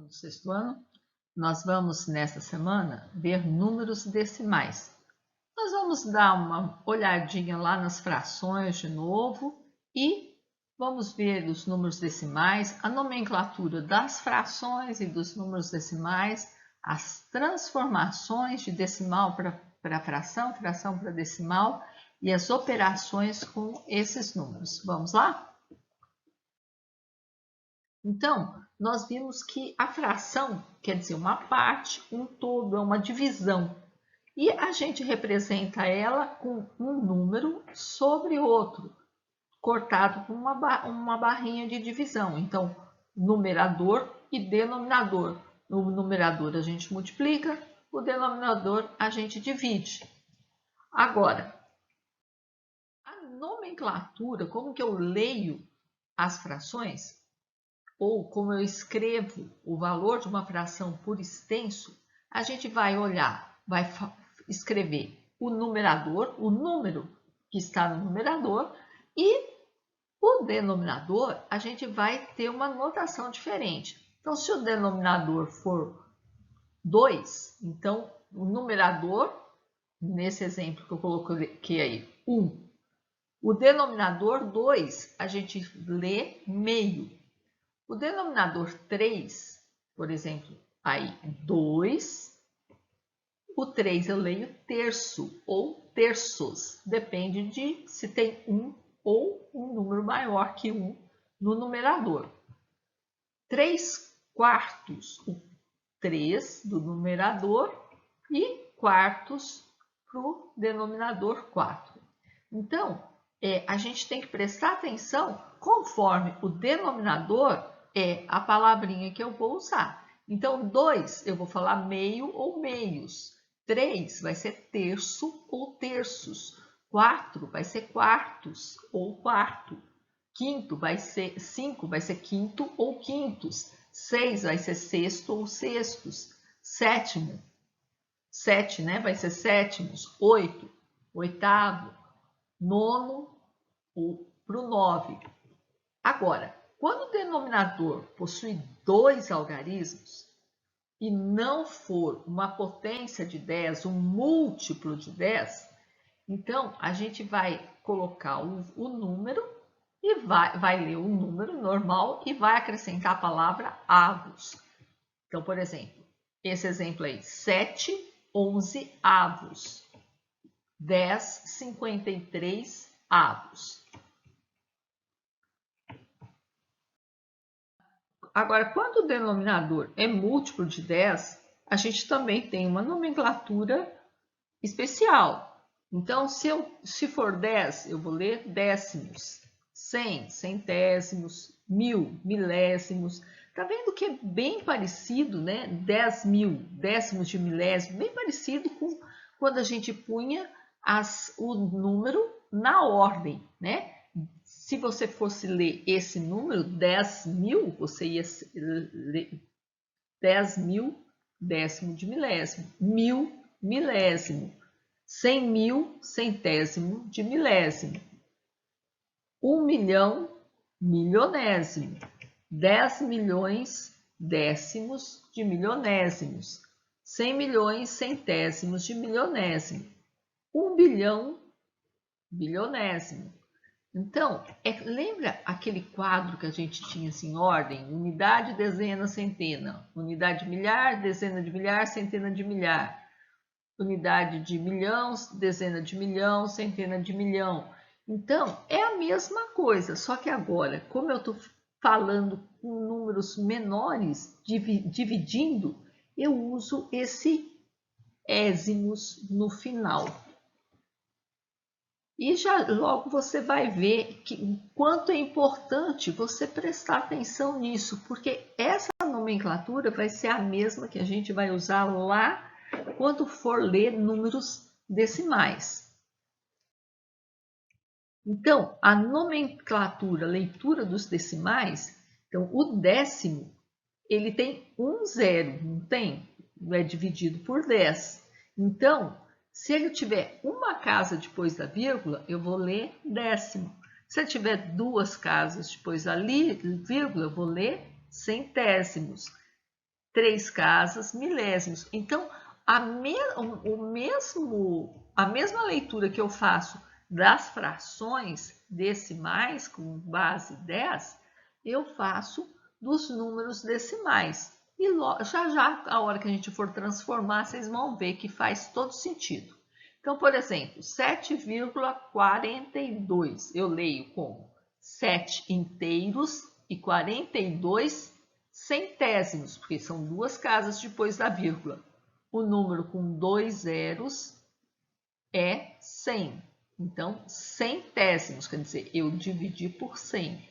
do sexto ano, nós vamos nesta semana ver números decimais. Nós vamos dar uma olhadinha lá nas frações de novo e vamos ver os números decimais, a nomenclatura das frações e dos números decimais, as transformações de decimal para fração, fração para decimal e as operações com esses números. Vamos lá? Então, nós vimos que a fração quer dizer uma parte, um todo, é uma divisão. E a gente representa ela com um número sobre outro, cortado com uma barrinha de divisão. Então, numerador e denominador. No numerador a gente multiplica, o denominador a gente divide. Agora, a nomenclatura, como que eu leio as frações, ou como eu escrevo o valor de uma fração por extenso, a gente vai olhar, vai escrever o numerador, o número que está no numerador, e o denominador, a gente vai ter uma notação diferente. Então, se o denominador for 2, então o numerador, nesse exemplo que eu coloquei aí, 1. O denominador 2, a gente lê meio. O denominador 3, por exemplo, aí 2, o 3 eu leio terço ou terços, depende de se tem 1 ou um número maior que 1 no numerador. 3 quartos, o 3 do numerador e quartos para o denominador 4. Então, a gente tem que prestar atenção conforme o denominador é a palavrinha que eu vou usar. Então, 2 eu vou falar meio ou meios. 3 vai ser terço ou terços. 4 vai ser quartos ou quarto. 5 vai ser quinto ou quintos. 6 vai ser sexto ou sextos. 7, né, vai ser sétimos. 8, oitavo. 9 para o 9. Agora, quando o denominador possui 2 algarismos e não for uma potência de 10, um múltiplo de 10, então a gente vai colocar o número e vai ler o número normal e vai acrescentar a palavra avos. Então, por exemplo, esse exemplo aí, 7, 11 avos. 10, 53 avos. Agora, quando o denominador é múltiplo de 10, a gente também tem uma nomenclatura especial. Então, se for 10, eu vou ler décimos, 100, centésimos, 1000, milésimos. Tá vendo que é bem parecido, né? 10.000, décimos de milésimo, bem parecido com quando a gente punha o número na ordem, né? Se você fosse ler esse número, 10.000, você ia ler 10.000, décimo de milésimo, 1.000, milésimo, 100.000, centésimo de milésimo, 1 milhão, milionésimo, 10 milhões, décimos de milionésimos, 100 milhões, centésimos de milionésimo, 1 bilhão, bilionésimo. Então, lembra aquele quadro que a gente tinha assim, ordem? Unidade, dezena, centena. Unidade de milhar, dezena de milhar, centena de milhar. Unidade de milhão, dezena de milhão, centena de milhão. Então, é a mesma coisa, só que agora, como eu estou falando com números menores, dividindo, eu uso esse ésimos no final. E já logo você vai ver o quanto é importante você prestar atenção nisso, porque essa nomenclatura vai ser a mesma que a gente vai usar lá quando for ler números decimais. Então, a nomenclatura, leitura dos decimais, então o décimo, ele tem um zero, não tem? É dividido por 10. Então, se ele tiver uma casa depois da vírgula, eu vou ler décimo. Se ele tiver 2 casas depois da vírgula, eu vou ler centésimos. 3 casas, milésimos. Então, a mesma leitura que eu faço das frações decimais, com base 10, eu faço dos números decimais. E já a hora que a gente for transformar, vocês vão ver que faz todo sentido. Então, por exemplo, 7,42 eu leio como 7 inteiros e 42 centésimos, porque são 2 casas depois da vírgula. O número com 2 zeros é 100. Então, centésimos, quer dizer, eu dividi por 100.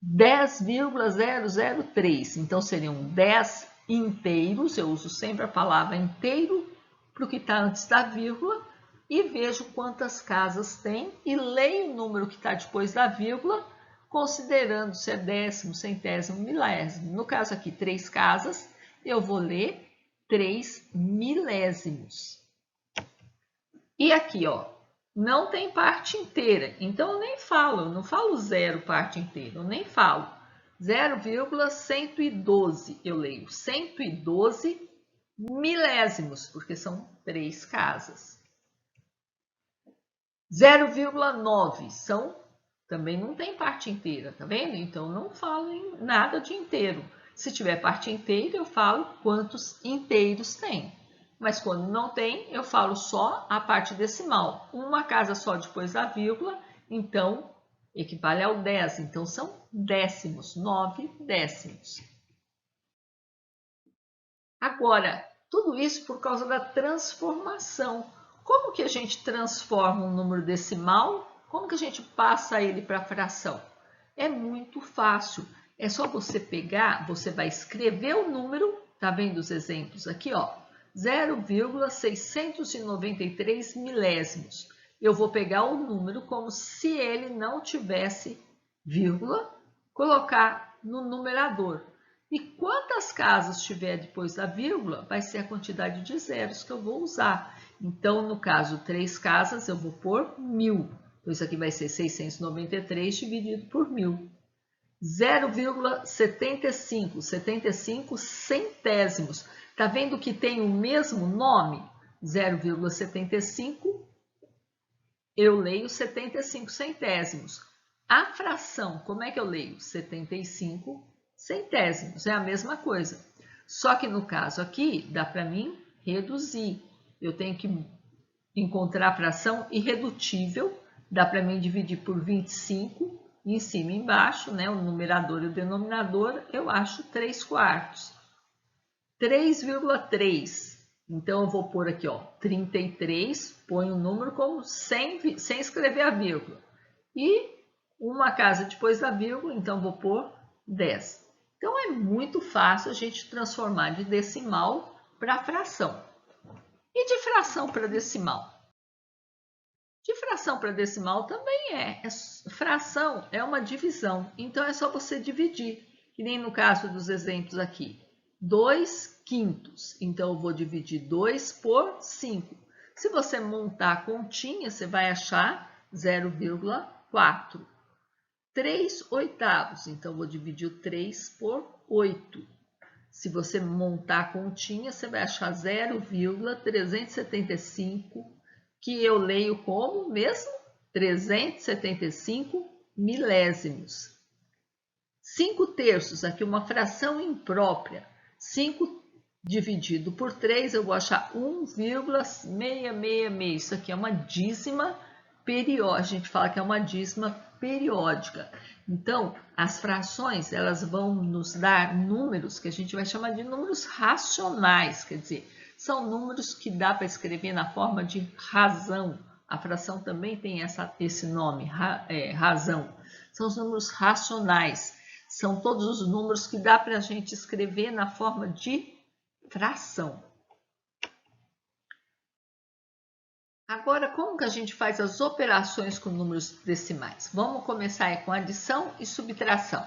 10,003, então seriam 10 inteiros, eu uso sempre a palavra inteiro para o que está antes da vírgula, e vejo quantas casas tem e leio o número que está depois da vírgula, considerando se é décimo, centésimo, milésimo. No caso aqui, 3 casas, eu vou ler 3 milésimos. E aqui, ó, não tem parte inteira, então eu nem falo, eu não falo 0 parte inteira, eu nem falo. 0,112, eu leio 112 milésimos, porque são 3 casas. 0,9 também não tem parte inteira, tá vendo? Então não falo em nada de inteiro. Se tiver parte inteira, eu falo quantos inteiros tem. Mas quando não tem, eu falo só a parte decimal. Uma casa só depois da vírgula, então equivale ao 10. Então são décimos, 9 décimos. Agora, tudo isso por causa da transformação. Como que a gente transforma um número decimal? Como que a gente passa ele para fração? É muito fácil. É só você pegar, você vai escrever o número, tá vendo os exemplos aqui, ó? 0,693 milésimos. Eu vou pegar o número como se ele não tivesse vírgula, colocar no numerador. E quantas casas tiver depois da vírgula, vai ser a quantidade de zeros que eu vou usar. Então, no caso, 3 casas, eu vou pôr 1000. Então, isso aqui vai ser 693 dividido por 1000. 0,75, 75 centésimos. Tá vendo que tem o mesmo nome? 0,75, eu leio 75 centésimos. A fração, como é que eu leio? 75 centésimos, é a mesma coisa. Só que no caso aqui, dá para mim reduzir. Eu tenho que encontrar a fração irredutível, dá para mim dividir por 25, em cima e embaixo, né, o numerador e o denominador, eu acho 3 quartos. 3,3. Então, eu vou pôr aqui, ó, 33, põe o número como sem escrever a vírgula. E uma casa depois da vírgula, então vou pôr 10. Então, é muito fácil a gente transformar de decimal para fração. E de fração para decimal? De fração para decimal também fração é uma divisão, então é só você dividir, que nem no caso dos exemplos aqui. 2 quintos, então eu vou dividir 2 por 5. Se você montar a continha, você vai achar 0,4. 3 oitavos, então eu vou dividir o 3 por 8. Se você montar a continha, você vai achar 0,375, que eu leio como mesmo 375 milésimos. 5 terços, aqui uma fração imprópria. 5 dividido por 3, eu vou achar 1,666. Isso aqui é uma dízima periódica. A gente fala que é uma dízima periódica. Então, as frações, elas vão nos dar números que a gente vai chamar de números racionais, quer dizer, são números que dá para escrever na forma de razão. A fração também tem esse nome, razão. São os números racionais. São todos os números que dá para a gente escrever na forma de fração. Agora, como que a gente faz as operações com números decimais? Vamos começar com adição e subtração.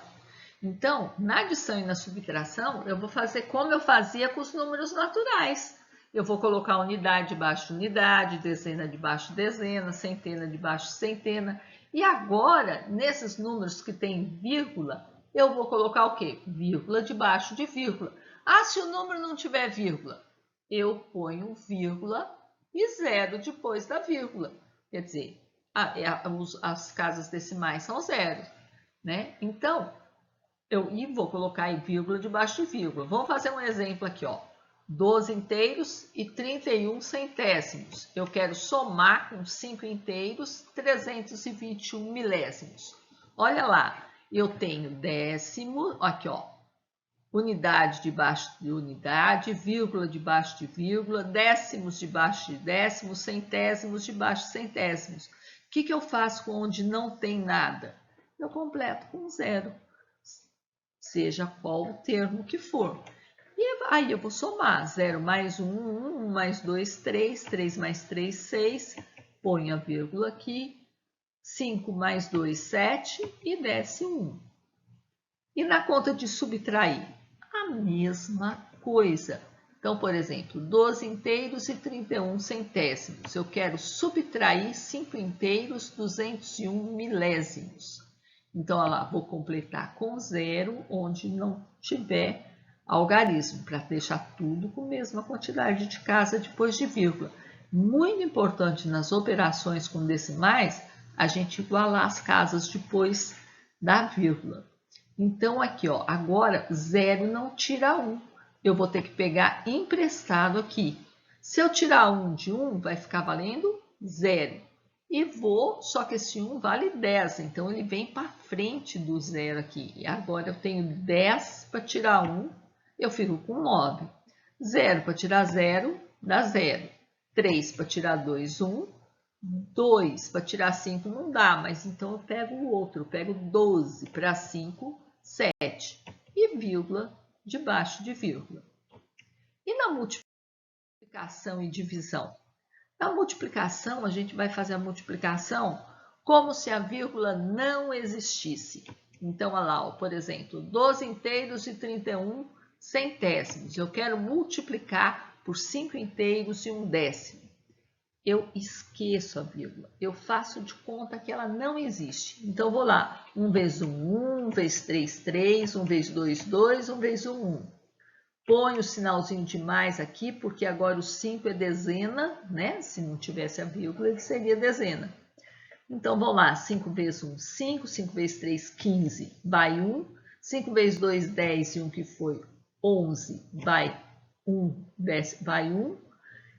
Então, na adição e na subtração, eu vou fazer como eu fazia com os números naturais. Eu vou colocar unidade debaixo de unidade, dezena debaixo de dezena, centena debaixo de centena. E agora, nesses números que tem vírgula, eu vou colocar o quê? Vírgula debaixo de vírgula. Ah, se o número não tiver vírgula, eu ponho vírgula e zero depois da vírgula. Quer dizer, as casas decimais são zeros, né? Então, eu vou colocar aí vírgula debaixo de vírgula. Vamos fazer um exemplo aqui, ó. 12 inteiros e 31 centésimos. Eu quero somar com 5 inteiros 321 milésimos. Olha lá, eu tenho décimo, aqui ó, unidade debaixo de unidade, vírgula debaixo de vírgula, décimos debaixo de décimos, centésimos debaixo de centésimos. O que eu faço onde não tem nada? Eu completo com zero, seja qual o termo que for. E aí eu vou somar 0 mais 1, 1 mais 2, 3, 3 mais 3, 6, ponho a vírgula aqui, 5 mais 2, 7 e desce 1. E na conta de subtrair? A mesma coisa. Então, por exemplo, 12 inteiros e 31 centésimos. Eu quero subtrair 5 inteiros, 201 milésimos. Então, olha lá, vou completar com zero onde não tiver algarismo, para deixar tudo com a mesma quantidade de casa depois de vírgula. Muito importante nas operações com decimais, a gente igualar as casas depois da vírgula. Então, aqui, ó, agora 0 não tira 1. Eu vou ter que pegar emprestado aqui. Se eu tirar 1 de 1, vai ficar valendo 0. E vou, só que esse 1 vale 10, então ele vem para frente do 0 aqui. E agora eu tenho 10 para tirar 1, eu fico com 9. 0 para tirar 0, dá 0. 3 para tirar 2, 1. 2 para tirar 5 não dá, mas então eu pego o outro. Eu pego 12 para 5, 7. E vírgula debaixo de vírgula. E na multiplicação e divisão? Na multiplicação, a gente vai fazer a multiplicação como se a vírgula não existisse. Então, olha lá, ó, por exemplo, 12 inteiros e 31 centésimos. Eu quero multiplicar por 5 inteiros e 1 décimo. Eu esqueço a vírgula. Eu faço de conta que ela não existe. Então, vou lá. 1 vezes 1, 1 vezes 3, 3, 1 vezes 2, 2, 1 vezes 1, 1. Põe o sinalzinho de mais aqui, porque agora o 5 é dezena, né? Se não tivesse a vírgula, ele seria dezena. Então, vamos lá. 5 vezes 1, 5. 5 vezes 3, 15. Vai 1. 5 vezes 2, 10. E 1 que foi 11. Vai 1. Vai 1.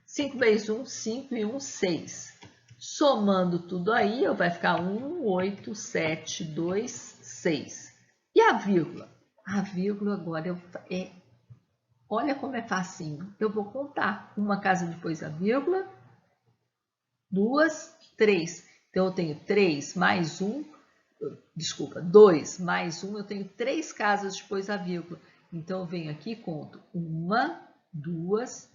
5 vezes 1, 5. E 1, 6. Somando tudo aí, vai ficar 1, 8, 7, 2, 6. E a vírgula? A vírgula agora é... Olha como é facinho. Eu vou contar uma casa depois da vírgula, 2, 3. Então, eu tenho 3 mais 1, desculpa, 2 mais 1, eu tenho 3 casas depois da vírgula. Então, eu venho aqui e conto 1, 2,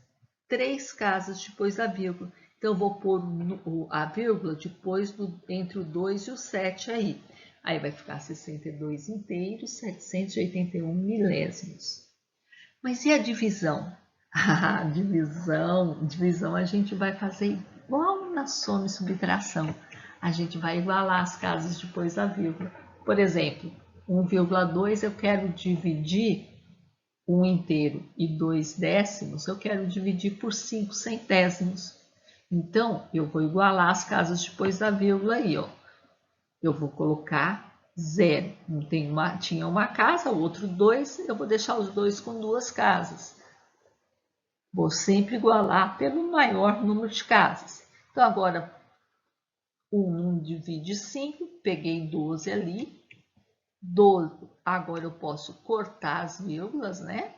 3 casas depois da vírgula. Então, eu vou pôr a vírgula depois entre o 2 e o 7 aí. Aí vai ficar 62 inteiros, 781 milésimos. Mas e a divisão? A divisão a gente vai fazer igual na soma e subtração. A gente vai igualar as casas depois da vírgula. Por exemplo, 1,2 eu quero dividir 1 inteiro e 2 décimos, eu quero dividir por 5 centésimos. Então, eu vou igualar as casas depois da vírgula aí, ó. Eu vou colocar 0. Tinha uma casa, o outro 2, eu vou deixar os dois com 2 casas. Vou sempre igualar pelo maior número de casas. Então, agora, 1 divide 5, peguei 12 ali. 12, agora eu posso cortar as vírgulas, né?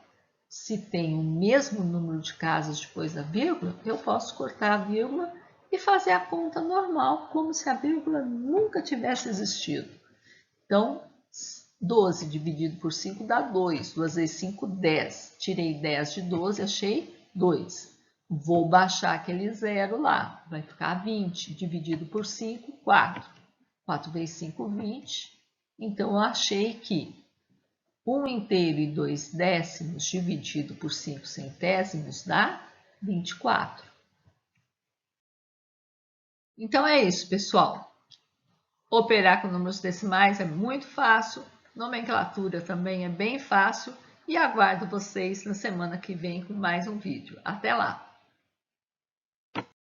Se tem o mesmo número de casas depois da vírgula, eu posso cortar a vírgula e fazer a conta normal, como se a vírgula nunca tivesse existido. Então, 12 dividido por 5 dá 2. 2 vezes 5, 10. Tirei 10 de 12, achei 2. Vou baixar aquele zero lá. Vai ficar 20. Dividido por 5, 4. 4 vezes 5, 20. Então, eu achei que 1 inteiro e 2 décimos dividido por 5 centésimos dá 24. Então, é isso, pessoal. Operar com números decimais é muito fácil. Nomenclatura também é bem fácil e aguardo vocês na semana que vem com mais um vídeo. Até lá!